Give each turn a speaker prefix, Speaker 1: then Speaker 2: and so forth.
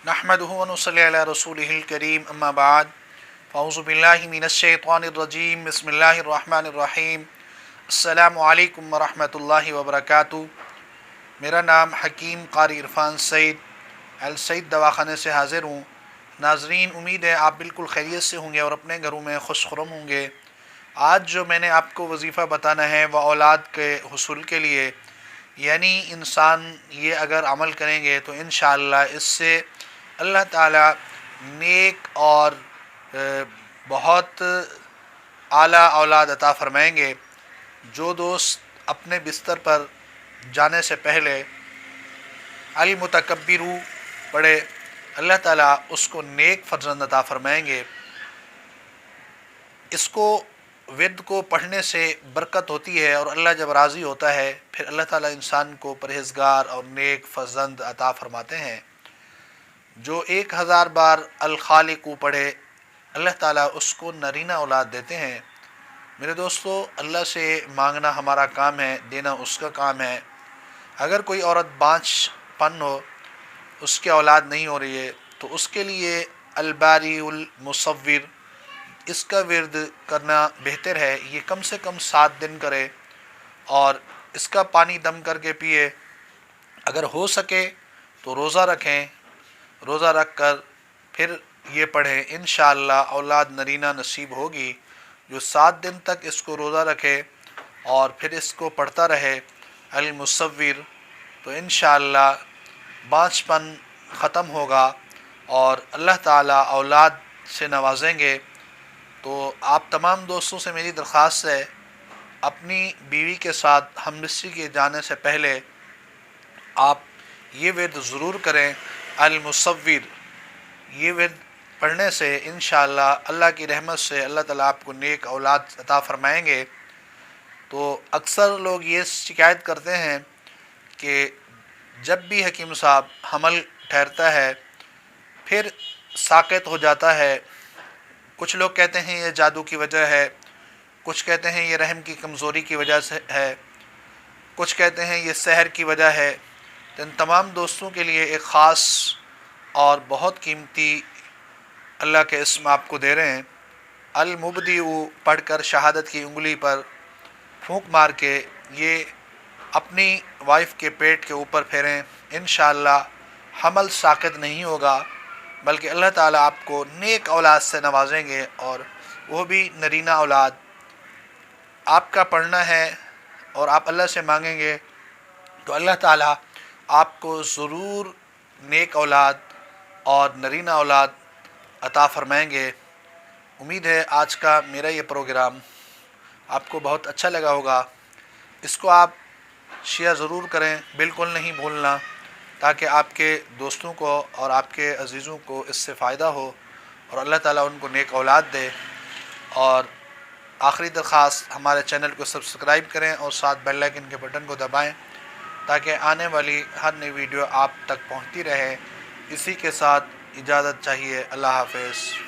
Speaker 1: नहमदुहु व नुसल्ली अला रसूलिहिल करीम अम्मा बाद फ़अऊज़ु बिल्लाहि मिनश्शैतानिर रजीम बिस्मिल्लाहिर रहमानिर रहीम अस्सलामु अलैकुम व रहमतुल्लाहि व बरकातुहू। मेरा नाम हकीम कारी इरफान सईद अल सईद दवाखाने से हाज़िर हूँ। नाज़रीन, उम्मीद है आप बिल्कुल खैरियत से होंगे और अपने घरों में खुशखुरम होंगे। आज जो मैंने आपको वजीफ़ा बताना है वह औलाद के हुसूल के लिए, यानी इंसान ये अगर अमल करेंगे तो इंशाअल्लाह इससे अल्लाह ताला नेक और बहुत आला औलाद अता फ़रमाएंगे। जो दोस्त अपने बिस्तर पर जाने से पहले अल मुतकब्बिरू पढ़े, अल्लाह ताला उसको नेक फ़र्जंद अता फ़रमाएंगे। इसको विर्द को पढ़ने से बरकत होती है और अल्लाह जब राज़ी होता है फिर अल्लाह ताला इंसान को परहेज़गार और नेक फ़र्जंद अता फ़रमाते हैं। जो 1000 बार अल खालिकू पढ़े, अल्लाह ताला उसको नरीना औलाद देते हैं। मेरे दोस्तों, अल्लाह से मांगना हमारा काम है, देना उसका काम है। अगर कोई औरत बांझपन हो, उसकी औलाद नहीं हो रही है, तो उसके लिए अल बारीउल मुसव्विर इसका विर्द करना बेहतर है। ये कम से कम 7 दिन करे और इसका पानी दम करके पिए। अगर हो सके तो रोज़ा रखें, रोज़ा रख कर फिर ये पढ़ें, इंशाअल्लाह औलाद नरीना नसीब होगी। जो 7 दिन तक इसको रोज़ा रखे और फिर इसको पढ़ता रहे अल मुसव्विर, तो इंशाअल्लाह बांझपन ख़त्म होगा और अल्लाह ताला औलाद से नवाजेंगे। तो आप तमाम दोस्तों से मेरी दरख्वास्त है, अपनी बीवी के साथ हमबिस्तरी के जाने से पहले आप ये विर्द ज़रूर करें, अल मुसव्विर। ये विर्द पढ़ने से इंशाअल्लाह अल्लाह की रहमत से अल्लाह ताला आपको नेक औलाद अता फ़रमाएंगे। तो अक्सर लोग ये शिकायत करते हैं कि जब भी हकीम साहब हमल ठहरता है फिर साक़ित हो जाता है। कुछ लोग कहते हैं ये जादू की वजह है, कुछ कहते हैं ये रहम की कमज़ोरी की वजह से है, कुछ कहते हैं ये सहर की वजह है। तो इन तमाम दोस्तों के लिए एक ख़ास और बहुत कीमती अल्लाह के इस्म आपको दे रहे हैं। अल मुबदिउ पढ़ कर शहादत की उंगली पर फूंक मार के ये अपनी वाइफ के पेट के ऊपर फेरें, इंशाअल्लाह हमल साक़ित नहीं होगा, बल्कि अल्लाह ताला आपको नेक औलाद से नवाजेंगे और वो भी नरीना औलाद। आपका पढ़ना है और आप अल्लाह से मांगेंगे तो अल्लाह ताला आपको ज़रूर नेक औलाद और नरीना औलाद अता फ़रमाएंगे। उम्मीद है आज का मेरा ये प्रोग्राम आपको बहुत अच्छा लगा होगा। इसको आप शेयर ज़रूर करें, बिल्कुल नहीं भूलना, ताकि आपके दोस्तों को और आपके अजीज़ों को इससे फ़ायदा हो और अल्लाह ताला उनको नेक औलाद दे। और आखिरी दरख्वास्त, हमारे चैनल को सब्सक्राइब करें और साथ बेल आइकन के बटन को दबाएं ताकि आने वाली हर नई वीडियो आप तक पहुंचती रहे। इसी के साथ इजाज़त चाहिए। अल्लाह हाफ़िज़।